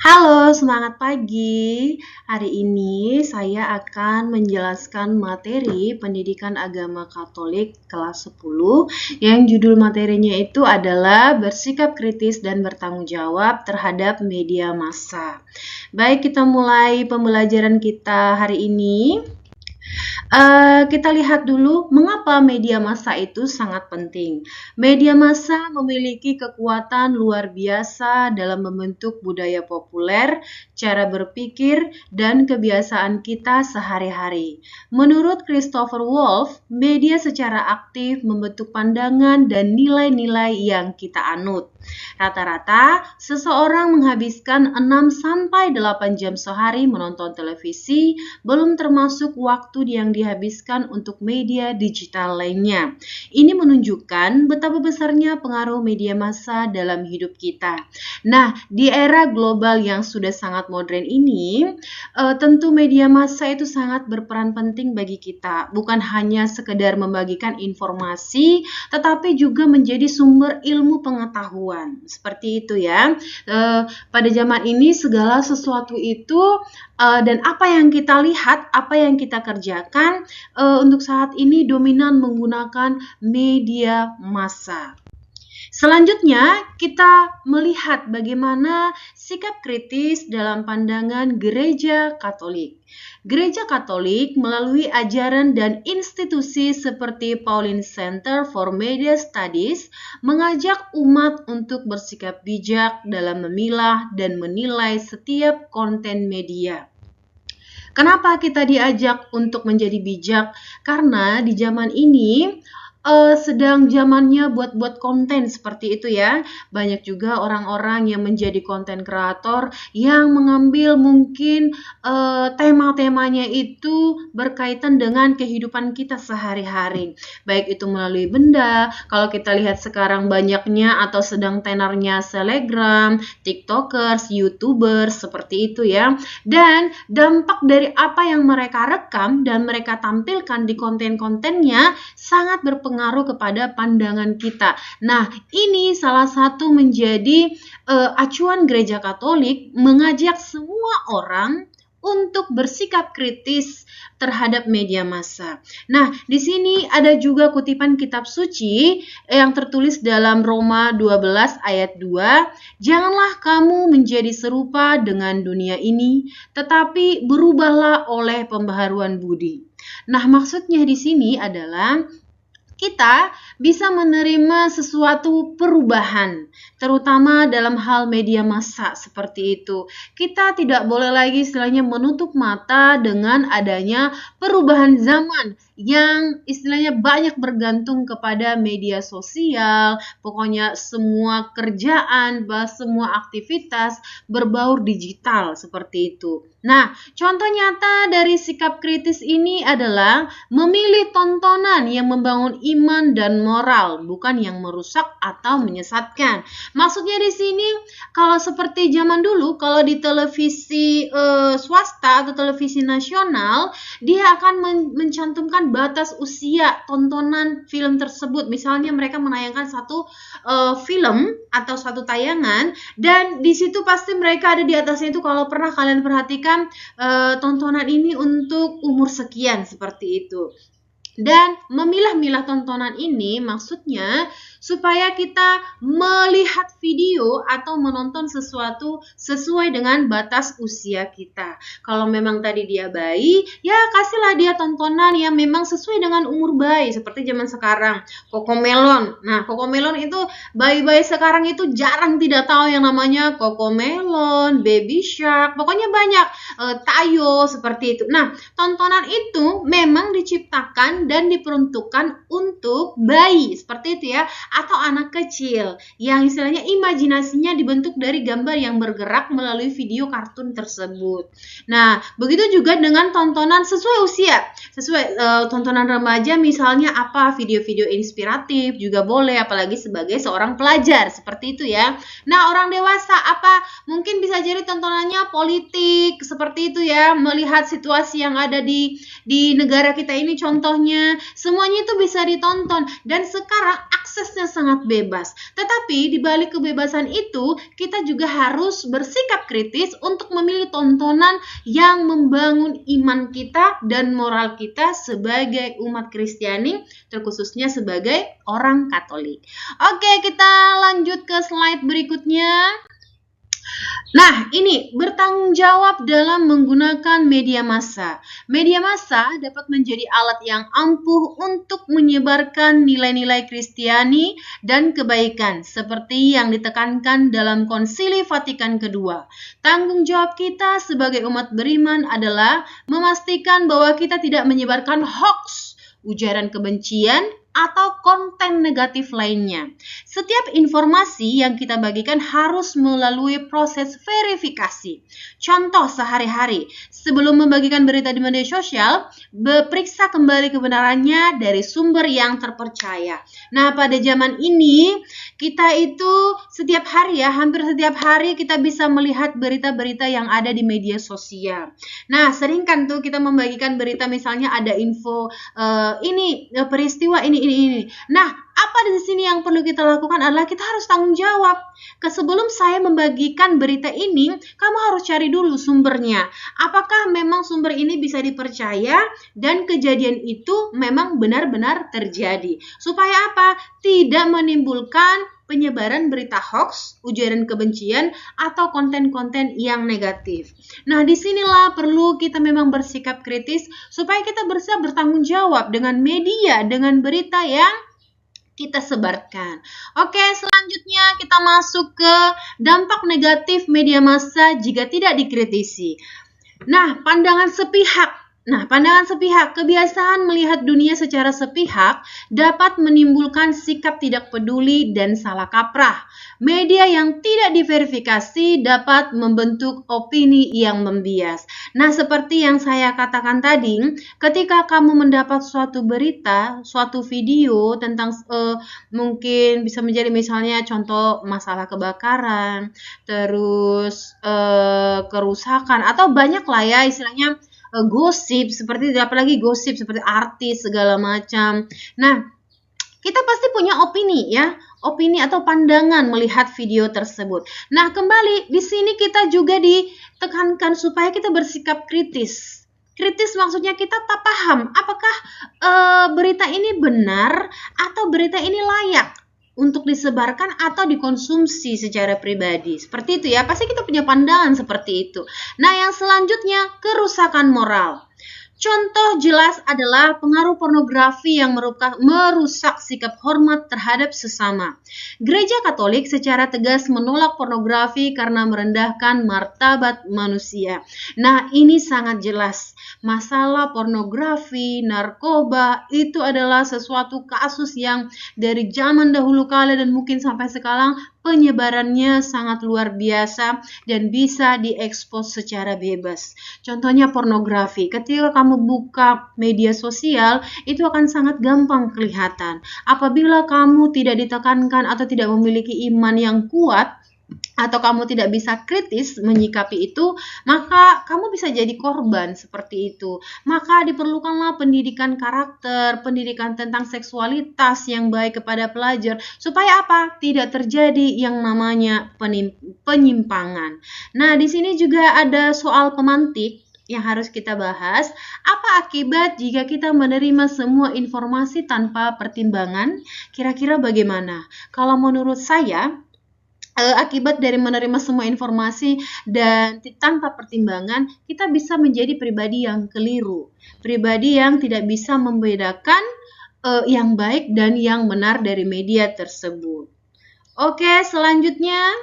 Halo, semangat pagi. Hari ini saya akan menjelaskan materi Pendidikan Agama Katolik kelas 10 yang judul materinya itu adalah bersikap kritis dan bertanggung jawab terhadap media massa. Baik, kita mulai pembelajaran kita hari ini. Kita lihat dulu mengapa media massa itu sangat penting. Media massa memiliki kekuatan luar biasa dalam membentuk budaya populer, cara berpikir, dan kebiasaan kita sehari-hari. Menurut Christopher Wolff, media secara aktif membentuk pandangan dan nilai-nilai yang kita anut. Rata-rata, seseorang menghabiskan 6-8 jam sehari menonton televisi, belum termasuk waktu yang dihabiskan untuk media digital lainnya. Ini menunjukkan betapa besarnya pengaruh media massa dalam hidup kita. Nah, di era global yang sudah sangat modern ini, tentu media massa itu sangat berperan penting bagi kita. Bukan hanya sekedar membagikan informasi, tetapi juga menjadi sumber ilmu pengetahuan. Seperti itu ya. Pada zaman ini segala sesuatu itu dan apa yang kita lihat, apa yang kita kerjakan untuk saat ini dominan menggunakan media massa. Selanjutnya, kita melihat bagaimana sikap kritis dalam pandangan Gereja Katolik. Gereja Katolik melalui ajaran dan institusi seperti Pauline Center for Media Studies mengajak umat untuk bersikap bijak dalam memilah dan menilai setiap konten media. Kenapa kita diajak untuk menjadi bijak? Karena di zaman ini sedang zamannya buat konten seperti itu ya. Banyak juga orang-orang yang menjadi konten kreator yang mengambil mungkin tema-temanya itu berkaitan dengan kehidupan kita sehari-hari. Baik itu melalui benda, kalau kita lihat sekarang banyaknya atau sedang tenarnya selebgram, tiktokers, youtubers, seperti itu ya. Dan dampak dari apa yang mereka rekam dan mereka tampilkan di konten-kontennya sangat berpengaruh kepada pandangan kita. Nah, ini salah satu menjadi acuan Gereja Katolik mengajak semua orang untuk bersikap kritis terhadap media massa. Nah, di sini ada juga kutipan kitab suci yang tertulis dalam Roma 12 ayat 2, "Janganlah kamu menjadi serupa dengan dunia ini, tetapi berubahlah oleh pembaharuan budi." Nah, maksudnya di sini adalah kita bisa menerima sesuatu perubahan, terutama dalam hal media massa seperti itu. Kita tidak boleh lagi istilahnya menutup mata dengan adanya perubahan zaman yang istilahnya banyak bergantung kepada media sosial, pokoknya semua kerjaan, semua aktivitas berbaur digital seperti itu. Nah, contoh nyata dari sikap kritis ini adalah memilih tontonan yang membangun iman dan moral, bukan yang merusak atau menyesatkan. Maksudnya di sini, kalau seperti zaman dulu, kalau di televisi swasta atau televisi nasional, dia akan mencantumkan batas usia tontonan film tersebut. Misalnya mereka menayangkan satu film atau satu tayangan, dan di situ pasti mereka ada di atasnya itu kalau pernah kalian perhatikan tontonan ini untuk umur sekian seperti itu. Dan memilah-milah tontonan ini maksudnya supaya kita melihat video atau menonton sesuatu sesuai dengan batas usia kita. Kalau memang tadi dia bayi, ya kasihlah dia tontonan yang memang sesuai dengan umur bayi. Seperti zaman sekarang, Cocomelon. Nah, Cocomelon itu bayi-bayi sekarang itu jarang tidak tahu yang namanya Cocomelon, Baby Shark, pokoknya banyak, Tayo seperti itu. Nah, tontonan itu memang diciptakan dan diperuntukkan untuk bayi seperti itu ya, atau anak kecil yang istilahnya imajinasinya dibentuk dari gambar yang bergerak melalui video kartun tersebut. Nah, begitu juga dengan tontonan sesuai usia, sesuai tontonan remaja misalnya apa, video-video inspiratif juga boleh, apalagi sebagai seorang pelajar seperti itu ya. Nah, orang dewasa apa, mungkin bisa jadi tontonannya politik seperti itu ya, melihat situasi yang ada di negara kita ini, contohnya YouTube-nya, semuanya itu bisa ditonton dan sekarang aksesnya sangat bebas. Tetapi di balik kebebasan itu, kita juga harus bersikap kritis untuk memilih tontonan yang membangun iman kita dan moral kita sebagai umat Kristiani, terkhususnya sebagai orang Katolik. Oke, kita lanjut ke slide berikutnya. Nah, ini bertanggung jawab dalam menggunakan media massa. Media massa dapat menjadi alat yang ampuh untuk menyebarkan nilai-nilai Kristiani dan kebaikan, seperti yang ditekankan dalam Konsili Vatikan II. Tanggung jawab kita sebagai umat beriman adalah memastikan bahwa kita tidak menyebarkan hoax, ujaran kebencian, atau konten negatif lainnya. Setiap informasi yang kita bagikan harus melalui proses verifikasi. Contoh sehari-hari, sebelum membagikan berita di media sosial, periksa kembali kebenarannya dari sumber yang terpercaya. Nah, pada zaman ini, kita itu setiap hari ya, hampir setiap hari kita bisa melihat berita-berita yang ada di media sosial. Nah, sering kan tuh kita membagikan berita, misalnya ada info peristiwa ini. Nah, apa di sini yang perlu kita lakukan adalah kita harus tanggung jawab. Sebelum saya membagikan berita ini, kamu harus cari dulu sumbernya. Apakah memang sumber ini bisa dipercaya dan kejadian itu memang benar-benar terjadi. Supaya apa? Tidak menimbulkan penyebaran berita hoax, ujaran kebencian, atau konten-konten yang negatif. Nah, disinilah perlu kita memang bersikap kritis supaya kita bisa bertanggung jawab dengan media, dengan berita yang kita sebarkan. Oke, selanjutnya kita masuk ke dampak negatif media massa jika tidak dikritisi. Nah, pandangan sepihak, kebiasaan melihat dunia secara sepihak dapat menimbulkan sikap tidak peduli dan salah kaprah. Media yang tidak diverifikasi dapat membentuk opini yang membias. Nah, seperti yang saya katakan tadi, ketika kamu mendapat suatu berita, suatu video tentang mungkin bisa menjadi misalnya contoh masalah kebakaran, terus kerusakan, atau banyak lah ya istilahnya gosip, apalagi gosip seperti artis segala macam. Nah, kita pasti punya opini ya, opini atau pandangan melihat video tersebut. Nah, kembali di sini kita juga ditekankan supaya kita bersikap kritis. Kritis maksudnya kita tak paham apakah berita ini benar atau berita ini layak untuk disebarkan atau dikonsumsi secara pribadi. Seperti itu ya, pasti kita punya pandangan seperti itu. Nah, yang selanjutnya, kerusakan moral. Contoh jelas adalah pengaruh pornografi yang merusak sikap hormat terhadap sesama. Gereja Katolik secara tegas menolak pornografi karena merendahkan martabat manusia. Nah, ini sangat jelas. Masalah pornografi, narkoba, itu adalah sesuatu kasus yang dari zaman dahulu kala dan mungkin sampai sekarang penyebarannya sangat luar biasa dan bisa diekspos secara bebas. Contohnya pornografi. Ketika kamu buka media sosial, itu akan sangat gampang kelihatan. Apabila kamu tidak ditekankan atau tidak memiliki iman yang kuat, atau kamu tidak bisa kritis menyikapi itu, maka kamu bisa jadi korban seperti itu. Maka diperlukanlah pendidikan karakter, pendidikan tentang seksualitas yang baik kepada pelajar, supaya apa? Tidak terjadi yang namanya penyimpangan. Nah, di sini juga ada soal pemantik yang harus kita bahas. Apa akibat jika kita menerima semua informasi tanpa pertimbangan? Kira-kira bagaimana? Kalau menurut saya, akibat dari menerima semua informasi dan tanpa pertimbangan, kita bisa menjadi pribadi yang keliru, pribadi yang tidak bisa membedakan yang baik dan yang benar dari media tersebut. Oke, selanjutnya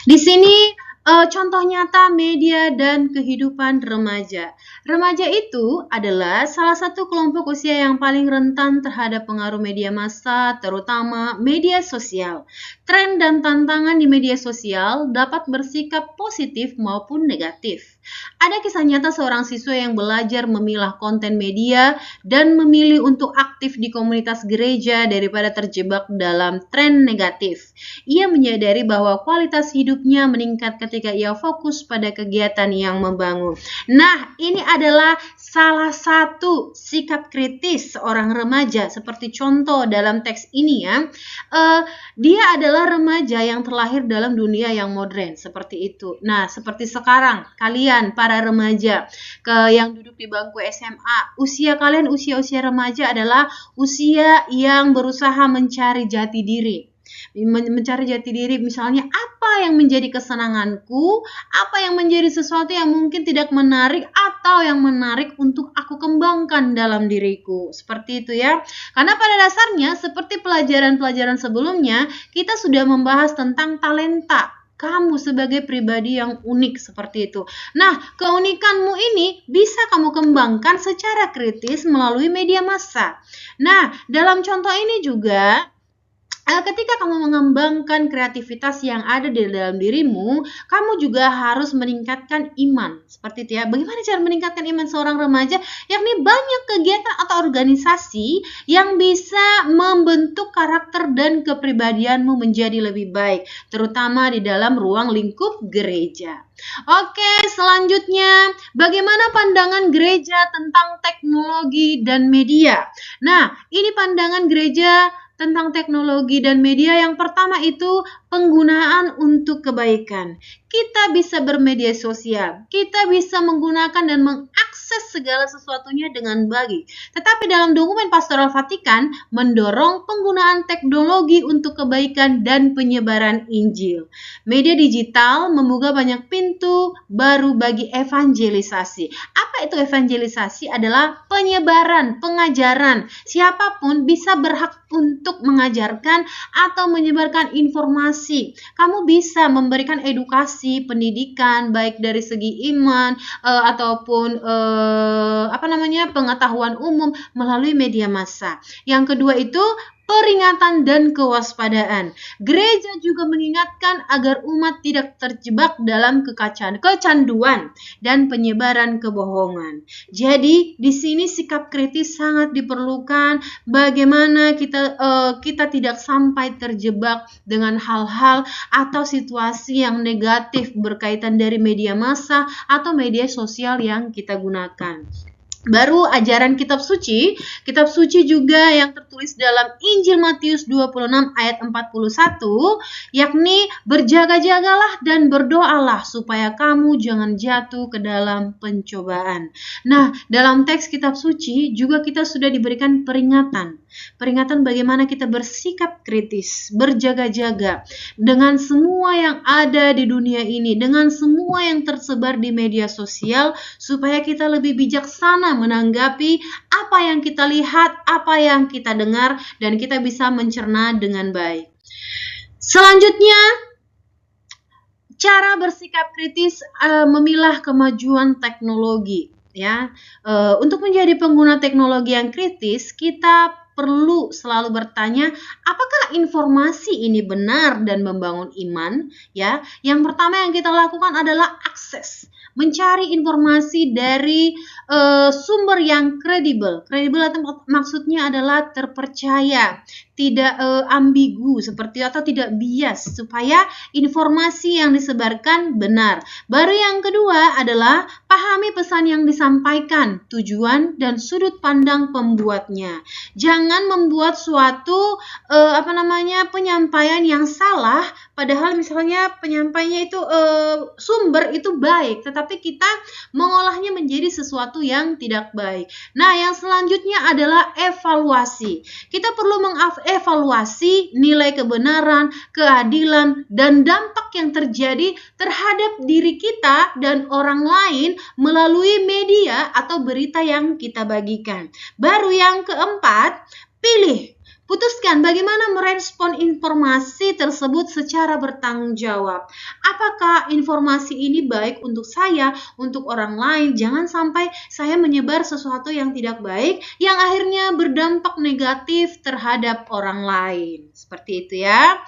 di sini contoh nyata media dan kehidupan remaja. Remaja itu adalah salah satu kelompok usia yang paling rentan terhadap pengaruh media massa, terutama media sosial. Tren dan tantangan di media sosial dapat bersikap positif maupun negatif. Ada kisah nyata seorang siswa yang belajar memilah konten media dan memilih untuk aktif di komunitas gereja daripada terjebak dalam tren negatif. Ia menyadari bahwa kualitas hidupnya meningkat ketika ia fokus pada kegiatan yang membangun. Nah, ini adalah salah satu sikap kritis seorang remaja, seperti contoh dalam teks ini ya, dia adalah remaja yang terlahir dalam dunia yang modern, seperti itu. Nah, seperti sekarang, kalian para remaja yang duduk di bangku SMA, usia kalian usia-usia remaja adalah usia yang berusaha mencari jati diri. Mencari jati diri, misalnya apa yang menjadi kesenanganku, apa yang menjadi sesuatu yang mungkin tidak menarik atau yang menarik untuk aku kembangkan dalam diriku, seperti itu ya. Karena pada dasarnya seperti pelajaran-pelajaran sebelumnya, kita sudah membahas tentang talenta kamu sebagai pribadi yang unik, seperti itu. Nah, keunikanmu ini bisa kamu kembangkan secara kritis melalui media massa. Nah, dalam contoh ini juga, ketika kamu mengembangkan kreativitas yang ada di dalam dirimu, kamu juga harus meningkatkan iman. Seperti itu ya. Bagaimana cara meningkatkan iman seorang remaja? Yakni banyak kegiatan atau organisasi yang bisa membentuk karakter dan kepribadianmu menjadi lebih baik, terutama di dalam ruang lingkup gereja. Oke, selanjutnya, bagaimana pandangan gereja tentang teknologi dan media? Nah, ini pandangan gereja tentang teknologi dan media. Yang pertama itu penggunaan untuk kebaikan. Kita bisa bermedia sosial, kita bisa menggunakan dan mengakses segala sesuatunya dengan baik. Tetapi dalam dokumen Pastoral Vatikan mendorong penggunaan teknologi untuk kebaikan dan penyebaran Injil. Media digital membuka banyak pintu baru bagi evangelisasi. Apa itu evangelisasi? Adalah penyebaran, pengajaran. Siapapun bisa berhak untuk mengajarkan atau menyebarkan informasi. Kamu bisa memberikan edukasi, pendidikan, baik dari segi iman ataupun pengetahuan umum melalui media massa. Yang kedua itu peringatan dan kewaspadaan. Gereja juga mengingatkan agar umat tidak terjebak dalam kecanduan dan penyebaran kebohongan. Jadi, di sini sikap kritis sangat diperlukan. Bagaimana kita tidak sampai terjebak dengan hal-hal atau situasi yang negatif berkaitan dari media massa atau media sosial yang kita gunakan. Baru ajaran kitab suci juga yang tertulis dalam Injil Matius 26 ayat 41, yakni berjaga-jagalah dan berdoalah supaya kamu jangan jatuh ke dalam pencobaan. Nah, dalam teks kitab suci juga kita sudah diberikan peringatan bagaimana kita bersikap kritis, berjaga-jaga dengan semua yang ada di dunia ini, dengan semua yang tersebar di media sosial, supaya kita lebih bijaksana menanggapi apa yang kita lihat, apa yang kita dengar, dan kita bisa mencerna dengan baik. Selanjutnya, cara bersikap kritis memilah kemajuan teknologi. Ya, untuk menjadi pengguna teknologi yang kritis, kita perlu selalu bertanya, apakah informasi ini benar dan membangun iman? Ya, yang pertama yang kita lakukan adalah akses, mencari informasi dari sumber yang kredibel. Kredibel maksudnya adalah terpercaya, tidak ambigu seperti atau tidak bias, supaya informasi yang disebarkan benar. Baru yang kedua adalah pahami pesan yang disampaikan, tujuan dan sudut pandang pembuatnya. Jangan membuat suatu penyampaian yang salah, padahal misalnya penyampaiannya itu sumber itu baik, tetapi kita mengolahnya menjadi sesuatu yang tidak baik. Nah, yang selanjutnya adalah evaluasi. Kita perlu mengevaluasi nilai kebenaran, keadilan, dan dampak yang terjadi terhadap diri kita dan orang lain melalui media atau berita yang kita bagikan. Baru yang keempat, putuskan bagaimana merespon informasi tersebut secara bertanggung jawab. Apakah informasi ini baik untuk saya, untuk orang lain? Jangan sampai saya menyebar sesuatu yang tidak baik, yang akhirnya berdampak negatif terhadap orang lain. Seperti itu ya.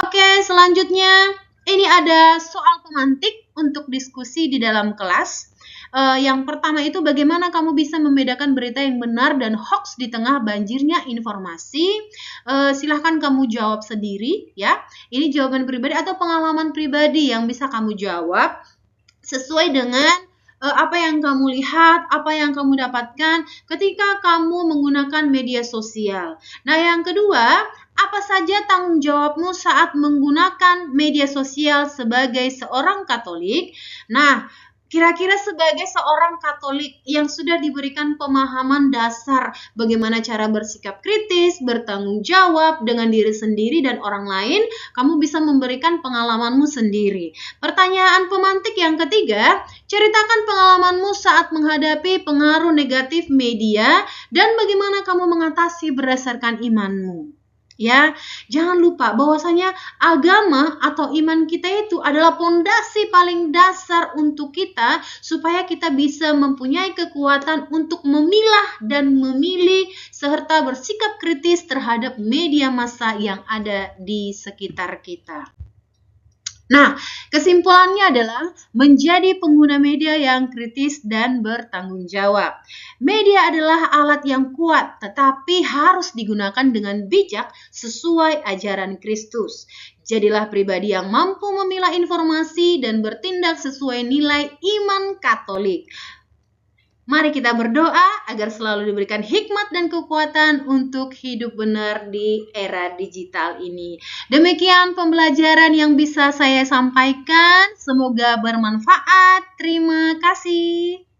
Oke, selanjutnya ini ada soal pemantik untuk diskusi di dalam kelas. Yang pertama itu bagaimana kamu bisa membedakan berita yang benar dan hoax di tengah banjirnya informasi. Silahkan kamu jawab sendiri ya. Ini jawaban pribadi atau pengalaman pribadi yang bisa kamu jawab sesuai dengan apa yang kamu lihat, apa yang kamu dapatkan ketika kamu menggunakan media sosial. Nah, yang kedua, apa saja tanggung jawabmu saat menggunakan media sosial sebagai seorang Katolik? Nah, kira-kira sebagai seorang Katolik yang sudah diberikan pemahaman dasar bagaimana cara bersikap kritis, bertanggung jawab dengan diri sendiri dan orang lain, kamu bisa memberikan pengalamanmu sendiri. Pertanyaan pemantik yang ketiga, ceritakan pengalamanmu saat menghadapi pengaruh negatif media dan bagaimana kamu mengatasi berdasarkan imanmu. Ya, jangan lupa bahwasanya agama atau iman kita itu adalah pondasi paling dasar untuk kita supaya kita bisa mempunyai kekuatan untuk memilah dan memilih serta bersikap kritis terhadap media massa yang ada di sekitar kita. Nah, kesimpulannya adalah menjadi pengguna media yang kritis dan bertanggung jawab. Media adalah alat yang kuat, tetapi harus digunakan dengan bijak sesuai ajaran Kristus. Jadilah pribadi yang mampu memilah informasi dan bertindak sesuai nilai iman Katolik. Mari kita berdoa agar selalu diberikan hikmat dan kekuatan untuk hidup benar di era digital ini. Demikian pembelajaran yang bisa saya sampaikan. Semoga bermanfaat. Terima kasih.